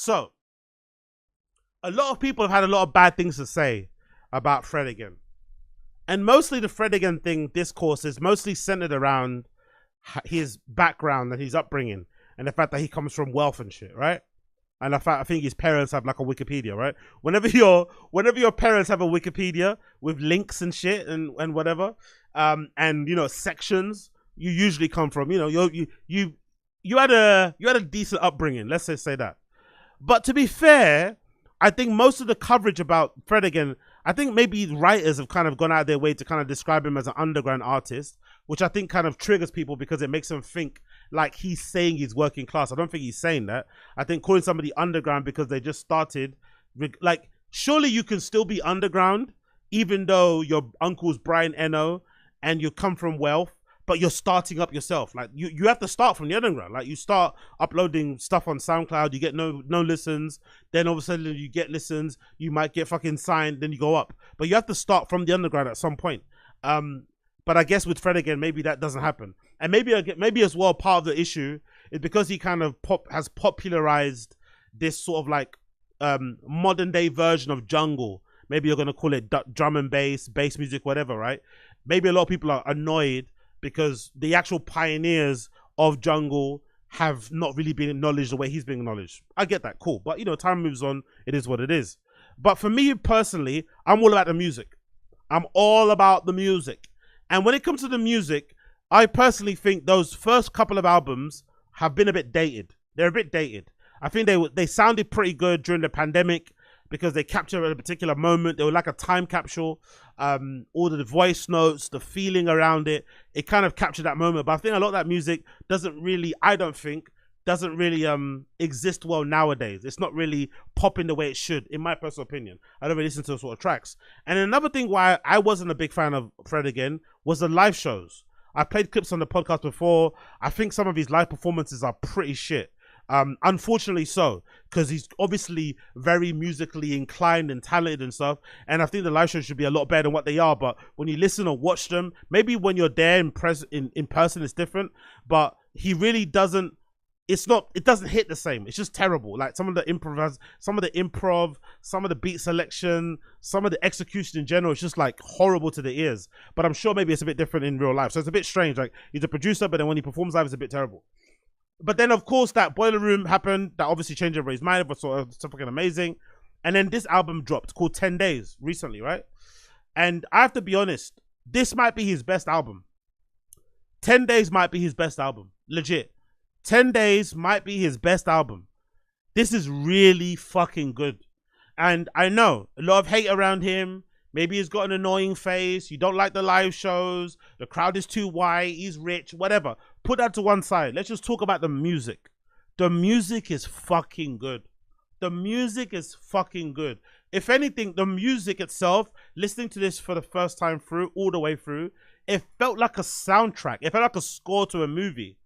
So, a lot of people have had a lot of bad things to say about Fred again. And mostly the Fred again thing, discourse is mostly centered around his background and his upbringing and the fact that he comes from wealth and shit, right? And I think his parents have like a Wikipedia, right? Whenever your parents have a Wikipedia with links and shit and whatever, and you know sections, you usually come from, you know, you had a decent upbringing. Let's just say that. But to be fair, I think most of the coverage about Fred again, I think maybe writers have kind of gone out of their way to kind of describe him as an underground artist, which I think kind of triggers people because it makes them think like he's saying he's working class. I don't think he's saying that. I think calling somebody underground because they just started, like, surely you can still be underground even though your uncle's Brian Eno and you come from wealth, but you're starting up yourself. Like you have to start from the underground. Like you start uploading stuff on SoundCloud, you get no listens, then all of a sudden you get listens, you might get fucking signed, then you go up. But you have to start from the underground at some point. But I guess with Fred again, maybe that doesn't happen. And maybe as well, part of the issue is because he kind of has popularized this sort of like modern day version of jungle. Maybe you're gonna call it drum and bass music, whatever, right? Maybe a lot of people are annoyed because the actual pioneers of jungle have not really been acknowledged the way he's being acknowledged. I get that, cool. But, you know, time moves on. It is what it is. But for me personally, I'm all about the music. I'm all about the music. And when it comes to the music, I personally think those first couple of albums have been a bit dated. They're a bit dated. I think they sounded pretty good during the pandemic because they captured a particular moment. They were like a time capsule. All the voice notes, the feeling around it, it kind of captured that moment. But I think a lot of that music doesn't really exist well nowadays. It's not really popping the way it should, in my personal opinion. I don't really listen to those sort of tracks. And another thing why I wasn't a big fan of Fred again was the live shows. I played clips on the podcast before. I think some of his live performances are pretty shit. Unfortunately so, because he's obviously very musically inclined and talented and stuff, and I think the live shows should be a lot better than what they are. But when you listen or watch them, maybe when you're there in person it's different, but he really doesn't, it doesn't hit the same. It's just terrible. Like some of the improv, some of the beat selection, some of the execution in general, it's just like horrible to the ears. But I'm sure maybe it's a bit different in real life, so it's a bit strange. Like he's a producer, but then when he performs live, it's a bit terrible. But then, of course, that Boiler Room happened. That obviously changed everybody's mind. It was sort of fucking amazing. And then this album dropped called 10 Days recently, right? And I have to be honest, this might be his best album. 10 Days might be his best album. Legit. 10 Days might be his best album. This is really fucking good. And I know a lot of hate around him. Maybe he's got an annoying face. You don't like the live shows. The crowd is too white. He's rich. Whatever. Put that to one side. Let's just talk about the music. The music is fucking good. The music is fucking good. If anything, the music itself, listening to this for the first time through, all the way through, it felt like a soundtrack. It felt like a score to a movie.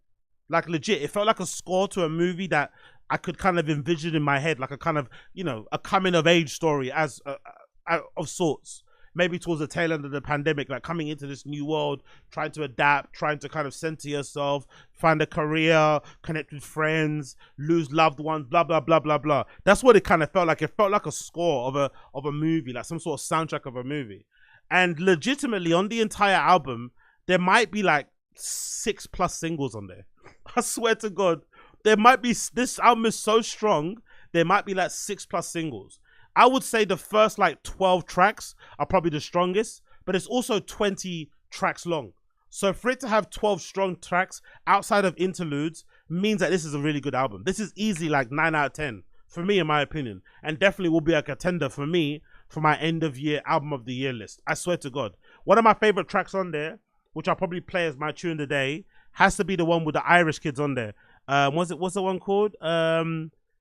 Like legit, it felt like a score to a movie that I could kind of envision in my head, like a kind of, you know, a coming of age story of sorts. Maybe towards the tail end of the pandemic, like coming into this new world, trying to adapt, trying to kind of center yourself, find a career, connect with friends, lose loved ones, blah, blah, blah, blah, blah. That's what it kind of felt like. It felt like a score of a movie, like some sort of soundtrack of a movie. And legitimately on the entire album, there might be like 6+ singles on there. I swear to God, there might be, this album is so strong, there might be like 6+ singles. I would say the first like 12 tracks are probably the strongest, but it's also 20 tracks long. So for it to have 12 strong tracks outside of interludes means that this is a really good album. This is easily like 9 out of 10 for me, in my opinion, and definitely will be a contender for me for my end of year album of the year list. I swear to God. One of my favorite tracks on there, which I'll probably play as my tune of the day, has to be the one with the Irish kids on there. What's the one called?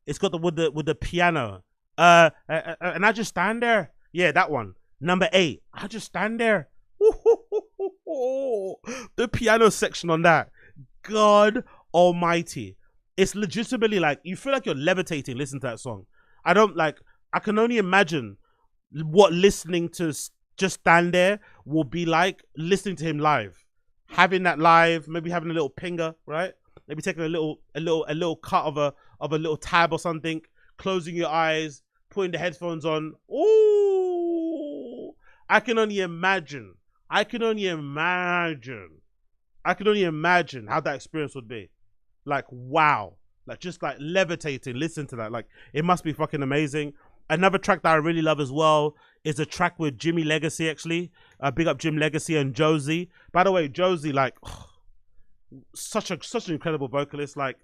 It's got with the piano. And I just stand there. Yeah, that one. Number 8. I just stand there. The piano section on that. God almighty. It's legitimately like, you feel like you're levitating listening to that song. I can only imagine what listening to Just Stand There will be like listening to him live. Having that live, maybe having a little pinger, right? Maybe taking a little cut of a little tab or something. closing your eyes, putting the headphones on. Ooh, I can only imagine. I can only imagine how that experience would be. Like, wow. Like, just like levitating. Listen to that. Like, it must be fucking amazing. Another track that I really love as well is a track with Jimmy Legacy, actually. Big up Jim Legacy and Josie. By the way, Josie, like, such an incredible vocalist. Like,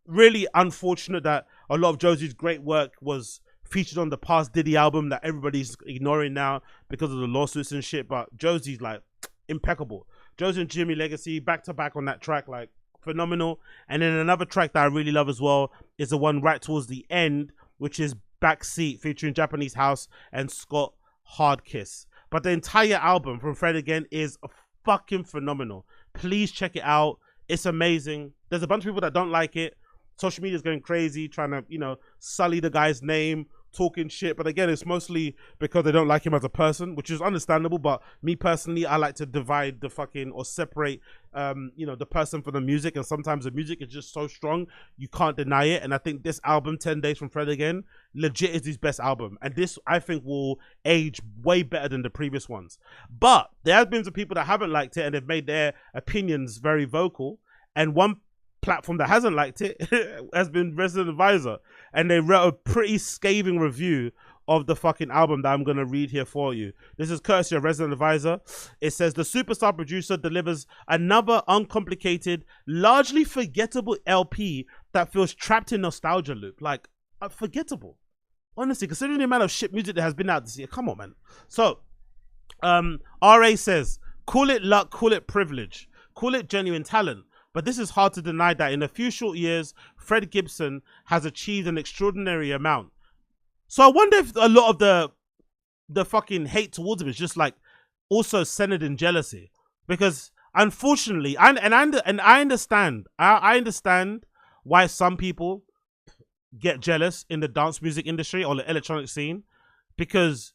really unfortunate that a lot of Josie's great work was featured on the past Diddy album that everybody's ignoring now because of the lawsuits and shit. But Josie's like impeccable. Josie and Jimmy Legacy back to back on that track, like phenomenal. And then another track that I really love as well is the one right towards the end, which is Backseat, featuring Japanese House and Scott Hardkiss. But the entire album from Fred Again is fucking phenomenal. Please check it out. It's amazing. There's a bunch of people that don't like it. Social media is going crazy, trying to, you know, sully the guy's name, talking shit. But again, it's mostly because they don't like him as a person, which is understandable. But me personally, I like to divide the fucking, or separate, you know, the person from the music. And sometimes the music is just so strong, you can't deny it. And I think this album, 10 Days from Fred Again, legit is his best album. And this, I think, will age way better than the previous ones. But there have been some people that haven't liked it and they've made their opinions very vocal. And one platform that hasn't liked it has been Resident Advisor, and they wrote a pretty scathing review of the fucking album that I'm going to read here for you. This is courtesy of Resident Advisor. It says, the superstar producer delivers another uncomplicated, largely forgettable LP that feels trapped in nostalgia loop. Like, forgettable. Honestly, considering the amount of shit music that has been out this year, come on, man. So, RA says, call it luck, call it privilege, call it genuine talent. But this is hard to deny that in a few short years, Fred Gibson has achieved an extraordinary amount. So I wonder if a lot of the fucking hate towards him is just like also centered in jealousy. Because unfortunately, I understand why some people get jealous in the dance music industry or the electronic scene, because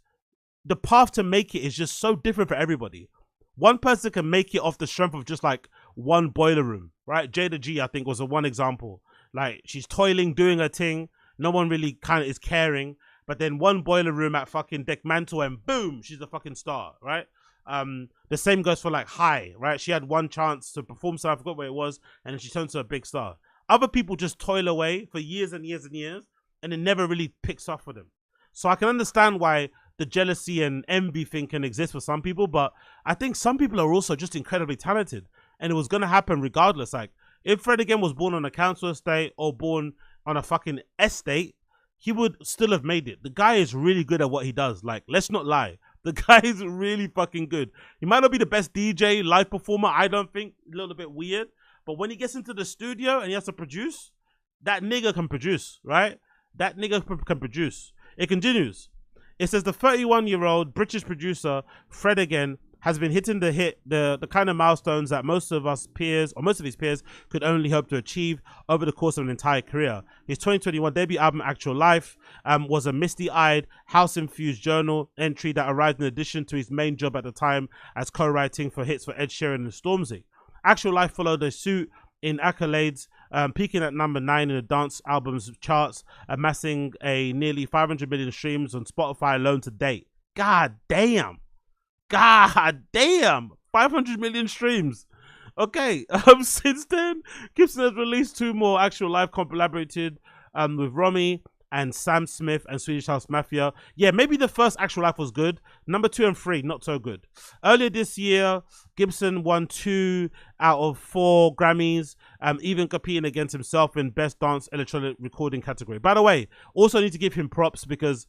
the path to make it is just so different for everybody. One person can make it off the strength of just like one boiler room, right? Jada G, I think, was a one example. Like, she's toiling, doing her thing. No one really kind of is caring. But then one boiler room at fucking Deckmantle and boom, she's a fucking star, right? The same goes for like High, right? She had one chance to perform, so I forgot where it was, and then she turned to a big star. Other people just toil away for years and years and years, and it never really picks up for them. So I can understand why the jealousy and envy thing can exist for some people, but I think some people are also just incredibly talented, and it was going to happen regardless. Like, if Fred Again was born on a council estate or born on a fucking estate, he would still have made it. The guy is really good at what he does. Like, let's not lie. The guy is really fucking good. He might not be the best DJ, live performer, I don't think, a little bit weird, but when he gets into the studio and he has to produce, that nigga can produce, right? That nigga can produce. It continues. It says the 31-year-old British producer Fred Again has been hitting the kind of milestones that most of his peers could only hope to achieve over the course of an entire career. His 2021 debut album, Actual Life, was a misty-eyed, house-infused journal entry that arrived in addition to his main job at the time as co-writing for hits for Ed Sheeran and Stormzy. Actual Life followed a suit in accolades, peaking at number 9 in the dance albums charts, amassing a nearly 500 million streams on Spotify alone to date. God damn. 500 million streams. Okay, since then, Gibson has released 2 more Actual Life collaborated with Romy and Sam Smith and Swedish House Mafia. Yeah, maybe the first Actual Life was good. Number 2 and 3, not so good. Earlier this year, Gibson won 2 out of 4 Grammys, even competing against himself in Best Dance Electronic Recording category. By the way, also need to give him props because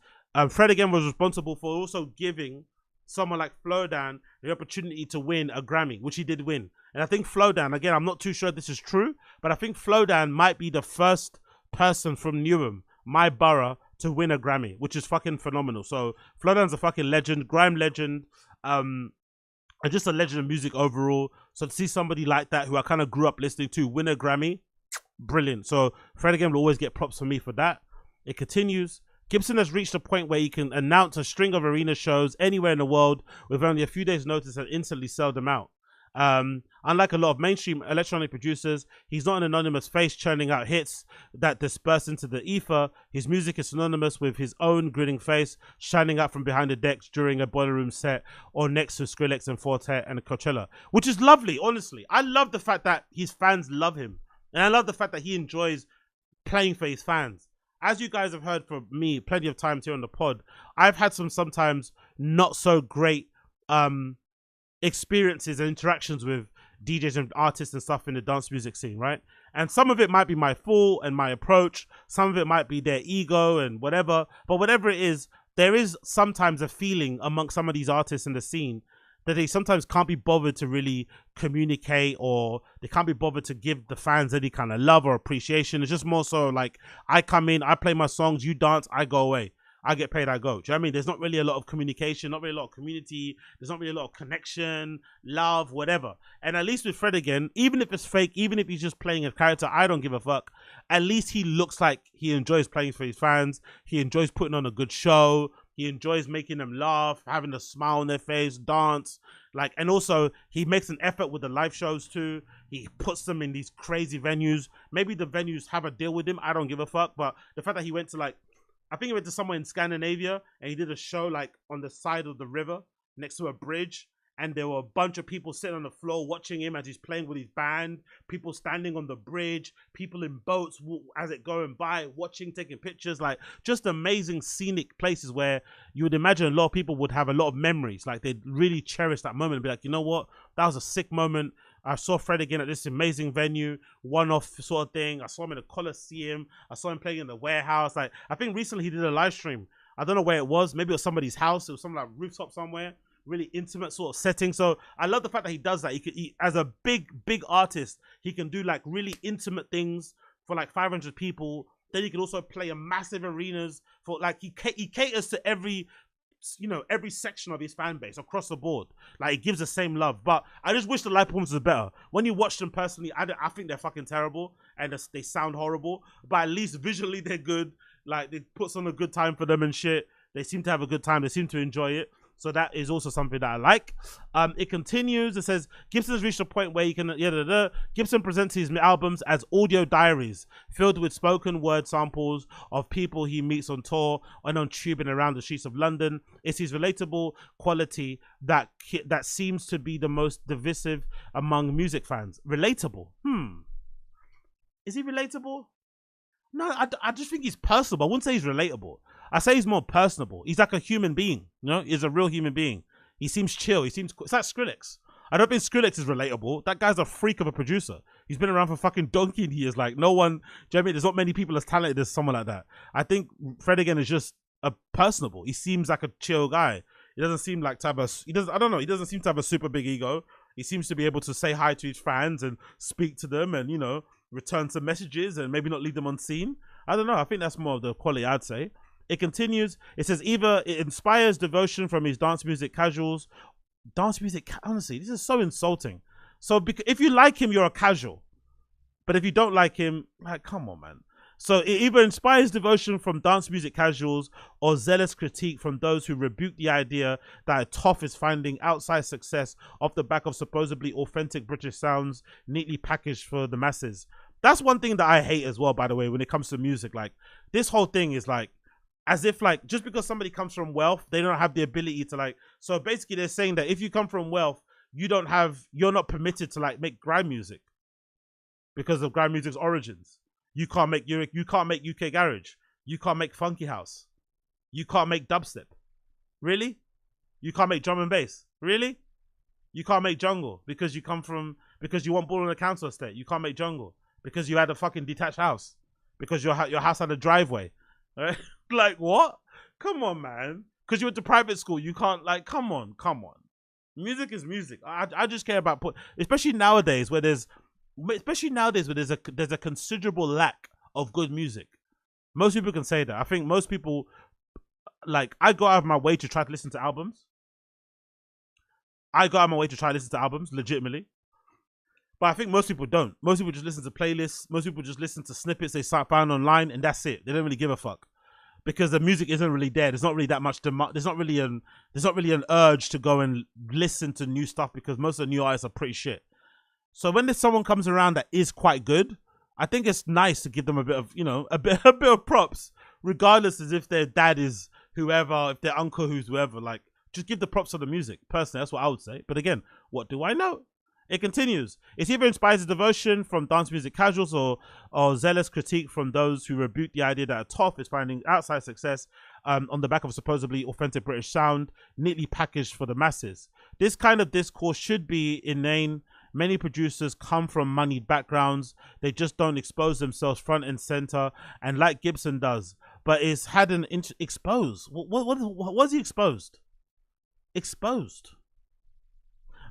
Fred Again was responsible for also giving someone like Flowdan the opportunity to win a Grammy, which he did win. And I think Flowdan, again, I'm not too sure this is true, but I think Flowdan might be the first person from Newham, my borough, to win a Grammy, which is fucking phenomenal. So Flowdan's a fucking legend, grime legend, and just a legend of music overall. So to see somebody like that, who I kind of grew up listening to, win a Grammy, brilliant. So Fred Again will always get props for me for that. It continues. Gibson has reached a point where he can announce a string of arena shows anywhere in the world with only a few days' notice and instantly sell them out. Unlike a lot of mainstream electronic producers, he's not an anonymous face churning out hits that disperse into the ether. His music is synonymous with his own grinning face shining out from behind the decks during a Boiler Room set or next to Skrillex and Forte and Coachella, which is lovely, honestly. I love the fact that his fans love him. And I love the fact that he enjoys playing for his fans. As you guys have heard from me plenty of times here on the pod, I've had sometimes not so great experiences and interactions with DJs and artists and stuff in the dance music scene, right? And some of it might be my fault and my approach. Some of it might be their ego and whatever. But whatever it is, there is sometimes a feeling amongst some of these artists in the scene that they sometimes can't be bothered to really communicate, or they can't be bothered to give the fans any kind of love or appreciation. It's just more so like, I come in, I play my songs, you dance, I go away. I get paid, I go. Do you know what I mean? There's not really a lot of communication, not really a lot of community. There's not really a lot of connection, love, whatever. And at least with Fred again, even if it's fake, even if he's just playing a character, I don't give a fuck. At least he looks like he enjoys playing for his fans. He enjoys putting on a good show. He enjoys making them laugh, having a smile on their face, dance. Like, and also he makes an effort with the live shows too. He puts them in these crazy venues. Maybe the venues have a deal with him. I don't give a fuck. But the fact that he went to, like, I think he went to somewhere in Scandinavia and he did a show like on the side of the river next to a bridge, and there were a bunch of people sitting on the floor watching him as he's playing with his band, people standing on the bridge, people in boats as it going by, watching, taking pictures, like just amazing scenic places where you would imagine a lot of people would have a lot of memories. Like they'd really cherish that moment and be like, you know what, that was a sick moment. I saw Fred again at this amazing venue, one-off sort of thing. I saw him in the Coliseum. I saw him playing in the warehouse. Like, I think recently he did a live stream. I don't know where it was. Maybe it was somebody's house. It was some like rooftop somewhere. Really intimate sort of setting. So I love the fact that he does that. He as a big artist, he can do like really intimate things for like 500 people. Then he can also play in massive arenas for like, he caters to every, you know, every section of his fan base across the board. Like, he gives the same love. But I just wish the live performances were better. When you watch them personally, I think they're fucking terrible and they sound horrible. But at least visually they're good. Like, it puts on a good time for them and shit. They seem to have a good time. They seem to enjoy it. So that is also something that I like. It continues. It says, Gibson's reached a point where he can... Gibson presents his albums as audio diaries filled with spoken word samples of people he meets on tour and on tube and around the streets of London. It's his relatable quality that seems to be the most divisive among music fans. Relatable? Is he relatable? No, I just think he's personable. I wouldn't say he's relatable. I say he's more personable. He's like a human being, you know? He's a real human being. He seems chill. He seems... It's like Skrillex. I don't think Skrillex is relatable. That guy's a freak of a producer. He's been around for fucking donkey years. Like, no one... Do you know what I mean? There's not many people as talented as someone like that. I think Fred again is just a personable. He seems like a chill guy. He doesn't seem like type of... He doesn't... I don't know. He doesn't seem to have a super big ego. He seems to be able to say hi to his fans and speak to them and, you know, return some messages and maybe not leave them unseen. I don't know. I think that's more of the quality, I'd say. It continues. It says either it inspires devotion from his dance music casuals. Dance music, honestly, this is so insulting. So if you like him, you're a casual. But if you don't like him, like, come on, man. So it either inspires devotion from dance music casuals or zealous critique from those who rebuke the idea that a toff is finding outside success off the back of supposedly authentic British sounds neatly packaged for the masses. That's one thing that I hate as well, by the way, when it comes to music. Like, this whole thing is like, as if like, just because somebody comes from wealth, they don't have the ability to like, so basically they're saying that if you come from wealth, you're not permitted to like make grime music because of grime music's origins. You can't make UK garage. You can't make funky house. You can't make dubstep. Really? You can't make drum and bass. Really? You can't make jungle because you weren't born on a council estate. You can't make jungle because you had a fucking detached house because your house had a driveway. Right? Like, what? Come on, man. Because you went to private school, you can't, like, come on. Music is music. I just care about especially nowadays where there's a considerable lack of good music. Most people can say that. I think most people, like, I go out of my way to try to listen to albums. Legitimately. But I think most people don't. Most people just listen to playlists. Most people just listen to snippets they find online, and that's it. They don't really give a fuck. because the music isn't really there. There's not really that much demand. There's not really an urge to go and listen to new stuff because most of the new artists are pretty shit. So when there's someone comes around that is quite good, I think it's nice to give them a bit of, a bit of props, regardless as if their dad is whoever, if their uncle who's whoever. Like, just give the props to the music. Personally, that's what I would say. But again, what do I know? It continues. It either inspires devotion from dance music casuals or zealous critique from those who rebuke the idea that a toff is finding outside success on the back of supposedly authentic British sound, neatly packaged for the masses. This kind of discourse should be inane. Many producers come from moneyed backgrounds. They just don't expose themselves front and center, and like Gibson does. But it's had an exposed. What was he exposed? Exposed.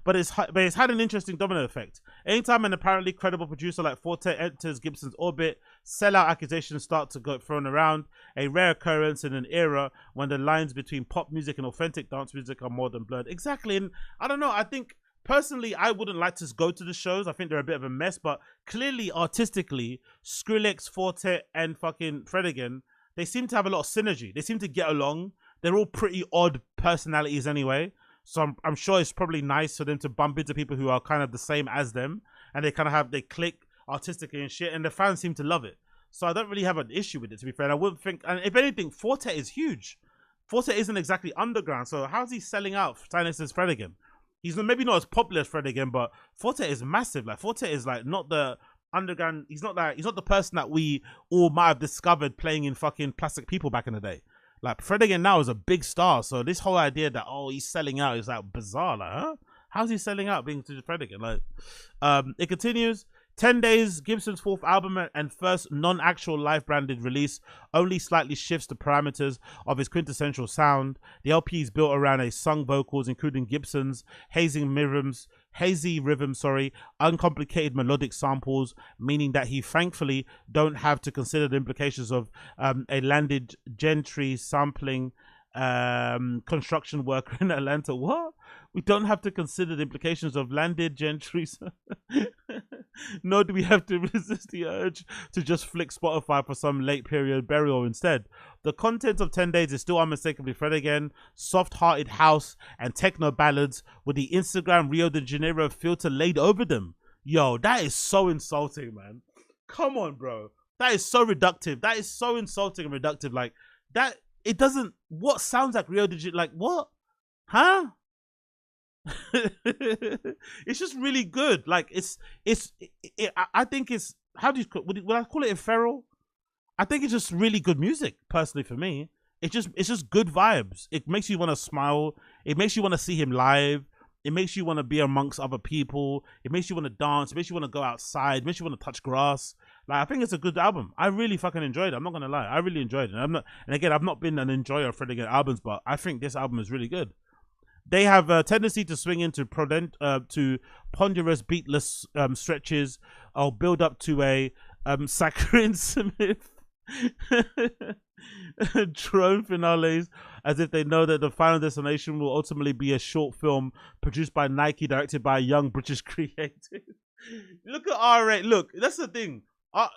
But it's had an interesting domino effect. Anytime an apparently credible producer like Forte enters Gibson's orbit, sellout accusations start to go thrown around, a rare occurrence in an era when the lines between pop music and authentic dance music are more than blurred. Exactly, and I don't know, I think, personally, I wouldn't like to go to the shows. I think they're a bit of a mess, but clearly, artistically, Skrillex, Forte, and fucking Fred again, they seem to have a lot of synergy. They seem to get along. They're all pretty odd personalities anyway. So I'm sure it's probably nice for them to bump into people who are kind of the same as them, and they click artistically and shit, and the fans seem to love it. So I don't really have an issue with it, to be fair. And I wouldn't think, and if anything, Forte is huge. Forte isn't exactly underground, so how's he selling out Silence's Fred again? He's maybe not as popular as Fred again, but Forte is massive. Like, Forte is like not the underground. He's not the person that we all might have discovered playing in fucking Plastic People back in the day. Like, Fred again now is a big star. So this whole idea that, he's selling out is like bizarre. Like, huh? How's he selling out being to Fred again? Like, it continues. 10 Days, Gibson's fourth album and first non-actual live-branded release, only slightly shifts the parameters of his quintessential sound. The LP is built around a sung vocals, including Gibson's hazy rhythms, uncomplicated melodic samples, meaning that he thankfully don't have to consider the implications of a landed gentry sampling construction worker in Atlanta. What? We don't have to consider the implications of landed gentry. Nor do we have to resist the urge to just flick Spotify for some late period burial instead. The content of 10 Days is still unmistakably Fred again, soft-hearted house and techno ballads with the Instagram Rio de Janeiro filter laid over them. Yo, that is so insulting, man. Come on, bro. That is so reductive. That is so insulting and reductive. Like, that, it doesn't, what sounds like Rio de Janeiro? Like, what? Huh? It's just really good. Like, I think it's, how do you, would I call it ephemeral? I think it's just really good music, personally, for me. It's just good vibes. It makes you want to smile. It makes you want to see him live. It makes you want to be amongst other people. It makes you want to dance. It makes you want to go outside. It makes you want to touch grass. Like, I think it's a good album. I really fucking enjoyed it. I'm not gonna lie. I really enjoyed it. And again, I've not been an enjoyer of Fred again albums, but I think this album is really good. They have a tendency to swing into to ponderous, beatless stretches, or build up to a saccharine Smith drone finales, as if they know that the final destination will ultimately be a short film produced by Nike, directed by a young British creative. Look at RA. Look, that's the thing.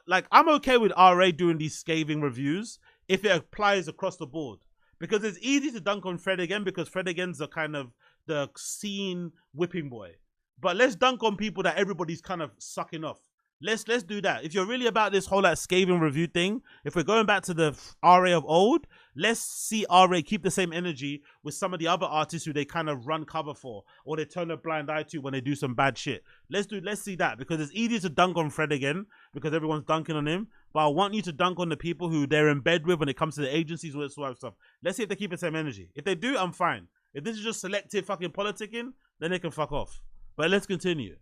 Like, I'm okay with RA doing these scathing reviews if it applies across the board. Because it's easy to dunk on Fred again, because Fred again's the kind of the scene whipping boy. But let's dunk on people that everybody's kind of sucking off. Let's do that. If you're really about this whole like scathing review thing, if we're going back to the RA of old, let's see RA keep the same energy with some of the other artists who they kind of run cover for, or they turn a blind eye to when they do some bad shit. Let's see that, because it's easy to dunk on Fred again because everyone's dunking on him. But I want you to dunk on the people who they're in bed with when it comes to the agencies, all that sort of stuff. Let's see if they keep the same energy. If they do, I'm fine. If this is just selective fucking politicking, then they can fuck off. But let's continue.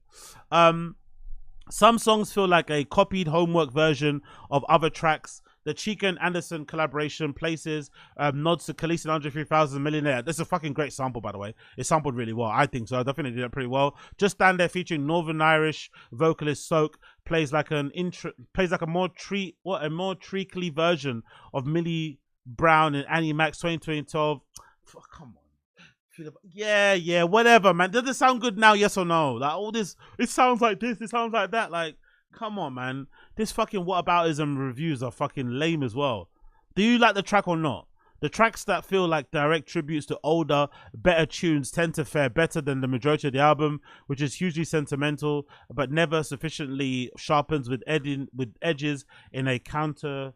Some songs feel like a copied homework version of other tracks. The Chika and Anderson collaboration places nods to Khalees and Andre 3000 Millionaire. This is a fucking great sample, by the way. It sampled really well. I think so. I definitely did it pretty well. Just Stand There featuring Northern Irish vocalist Soak plays like a more treacly version of Millie Brown and Annie Mac's 2012. Come on. Yeah, whatever, man. Does it sound good now? Yes or no? Like, all this, it sounds like this, it sounds like that. Like, come on, man. This fucking whataboutism reviews are fucking lame as well. Do you like the track or not? The tracks that feel like direct tributes to older, better tunes tend to fare better than the majority of the album, which is hugely sentimental, but never sufficiently sharpens with edges in a to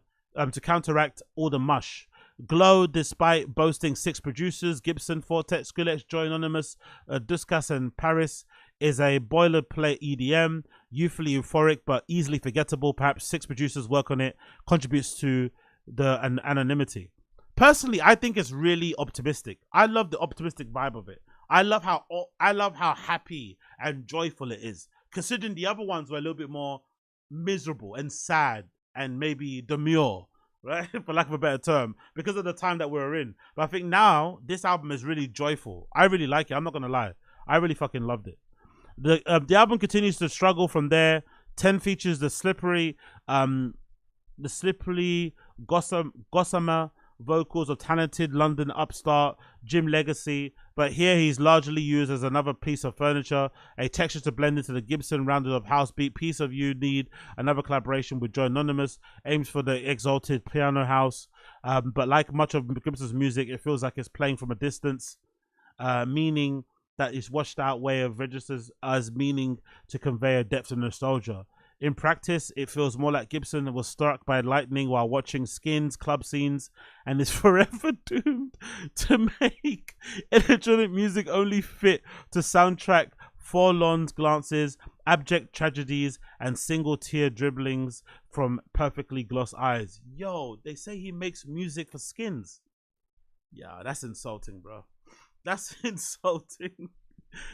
counteract all the mush. Glow, despite boasting 6 producers, Gibson, Fortet, Skrillex, Joy Anonymous, Duskas and Paris, is a boilerplate EDM, youthfully euphoric but easily forgettable. Perhaps 6 producers work on it, contributes to the anonymity. Personally, I think it's really optimistic. I love the optimistic vibe of it. I love how happy and joyful it is. Considering the other ones were a little bit more miserable and sad and maybe demure, right? For lack of a better term, because of the time that we're in. But I think now this album is really joyful. I really like it. I'm not gonna lie. I really fucking loved it. The album continues to struggle from there. 10 features the slippery gossamer vocals of talented London upstart Jim Legacy, but here he's largely used as another piece of furniture, a texture to blend into the Gibson rounded of house beat. Piece of You Need another collaboration with Joy Anonymous, aims for the exalted piano house, but like much of Gibson's music, it feels like it's playing from a distance, meaning that it's washed out way of registers as meaning to convey a depth of nostalgia. In practice, it feels more like Gibson was struck by lightning while watching Skins club scenes and is forever doomed to make electronic music only fit to soundtrack forlorn glances, abject tragedies, and single tear dribblings from perfectly glossed eyes. Yo, they say he makes music for Skins. Yeah, that's insulting, bro. That's insulting.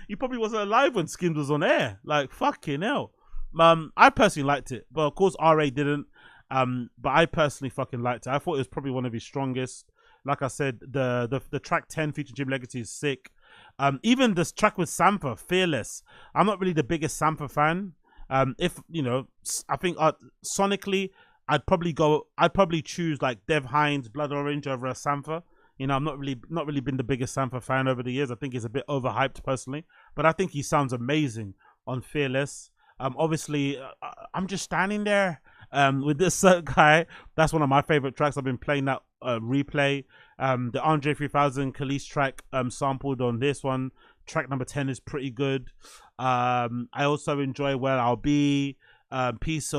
He probably wasn't alive when Skins was on air. Like, fucking hell. I personally liked it, but of course RA didn't. But I personally fucking liked it. I thought it was probably one of his strongest. Like I said, the track 10 featuring Jim Legacy is sick. Even this track with Sampha, Fearless. I'm not really the biggest Sampha fan. If you know, I think sonically, I'd probably choose like Dev Hynes, Blood Orange over Sampha. You know, I'm not really been the biggest Sampha fan over the years. I think he's a bit overhyped personally, but I think he sounds amazing on Fearless. Obviously, I'm just standing there with this guy. That's one of my favorite tracks. I've been playing that replay. The Andre 3000 Khalees track sampled on this one. Track number 10 is pretty good. I also enjoy Where I'll Be. Piece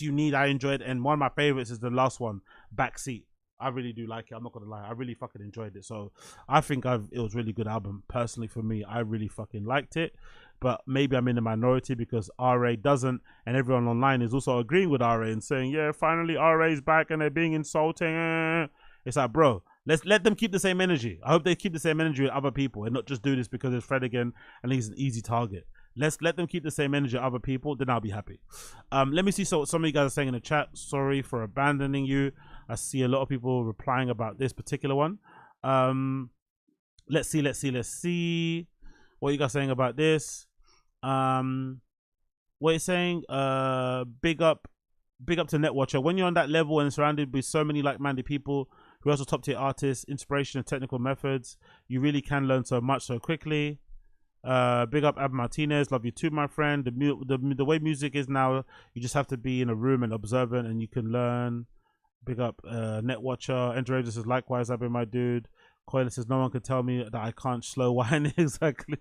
You Need, I enjoyed. And one of my favorites is the last one, Backseat. I really do like it. I'm not gonna lie. I really fucking enjoyed it. So I think it was a really good album. Personally, for me, I really fucking liked it. But maybe I'm in the minority because RA doesn't, and everyone online is also agreeing with RA and saying, yeah, finally RA's back and they're being insulting. It's like, bro, let's let them keep the same energy. I hope they keep the same energy with other people and not just do this because it's Fred again and he's an easy target. Let's let them keep the same energy with other people, then I'll be happy. Let me see what some of you guys are saying in the chat. Sorry for abandoning you. I see a lot of people replying about this particular one. Let's see. What you guys saying about this? What you saying? Big up to Netwatcher. When you're on that level and surrounded with so many like-minded people who are also top-tier artists, inspiration and technical methods, you really can learn so much so quickly. Big up Ab Martinez, love you too, my friend. The way music is now, you just have to be in a room and observant, and you can learn. Big up Netwatcher. Enter says likewise, I've been my dude. Coiler says no one can tell me that I can't slow whine. Exactly.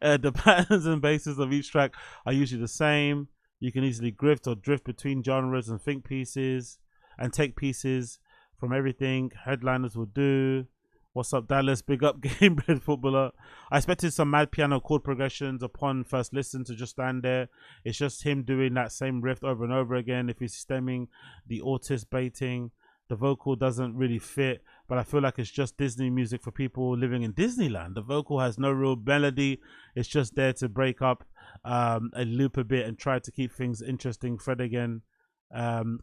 The patterns and bases of each track are usually the same. You can easily drift between genres and think pieces and take pieces from everything. Headliners will do. What's up, Dallas? Big up, Gamebred Footballer. I expected some mad piano chord progressions upon first listen to just stand there. It's just him doing that same riff over and over again. If he's stemming the autist baiting, the vocal doesn't really fit, but I feel like it's just Disney music for people living in Disneyland. The vocal has no real melody. It's just there to break up a loop a bit and try to keep things interesting. Fred again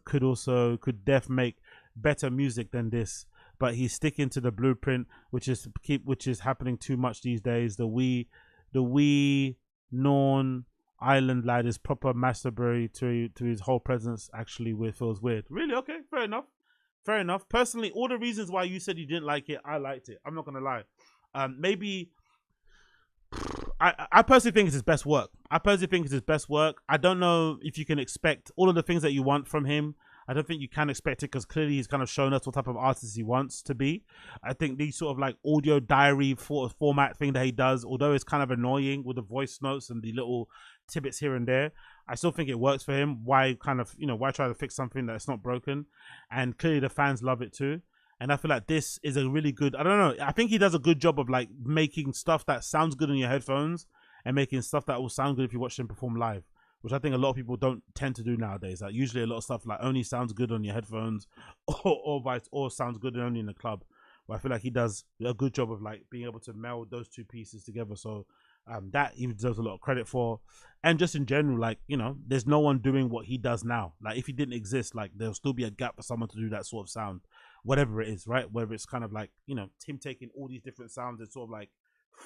could def make better music than this, but he's sticking to the blueprint, which is happening too much these days. The wee Norn Island lad is proper masturbatory to his whole presence. Actually, feels weird. Really? Okay, fair enough. Fair enough. Personally, all the reasons why you said you didn't like it, I liked it. I'm not gonna lie. Maybe I personally think it's his best work. I don't know if you can expect all of the things that you want from him. I don't think you can expect it because clearly he's kind of shown us what type of artist he wants to be. I think these sort of like audio diary format thing that he does, although it's kind of annoying with the voice notes and the little tidbits here and there, I still think it works for him. Why kind of, why try to fix something that's not broken? And clearly the fans love it too. And I feel like this is a really good, I don't know, I think he does a good job of like making stuff that sounds good in your headphones and making stuff that will sound good if you watch him perform live, which I think a lot of people don't tend to do nowadays. Like usually a lot of stuff like only sounds good on your headphones or sounds good only in the club. But I feel like he does a good job of like being able to meld those two pieces together. So that he deserves a lot of credit for. And just in general, like, there's no one doing what he does now. Like if he didn't exist, like there'll still be a gap for someone to do that sort of sound, whatever it is, right? Whether it's kind of like, him taking all these different sounds and sort of like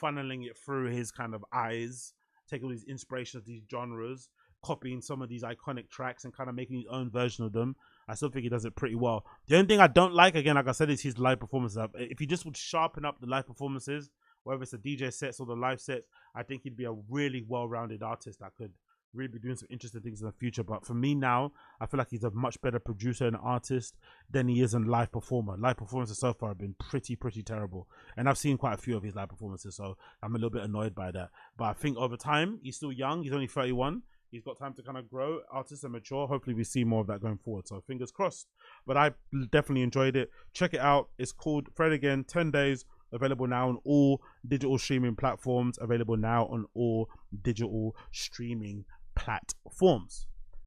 funneling it through his kind of eyes, taking all these inspirations, these genres, copying some of these iconic tracks and kind of making his own version of them. I still think he does it pretty well. The only thing I don't like, again, like I said, is his live performances. If he just would sharpen up the live performances, whether it's the DJ sets or the live sets, I think he'd be a really well-rounded artist that could really be doing some interesting things in the future. But for me now, I feel like he's a much better producer and artist than he is a live performer. Live performances so far have been pretty terrible. And I've seen quite a few of his live performances, so I'm a little bit annoyed by that. But I think over time, he's still young. He's only 31. He's got time to kind of grow, artists and mature. Hopefully we see more of that going forward. So fingers crossed. But I definitely enjoyed it. Check it out. It's called Fred Again, 10 Days. Available now on all digital streaming platforms. Available now on all digital streaming platforms.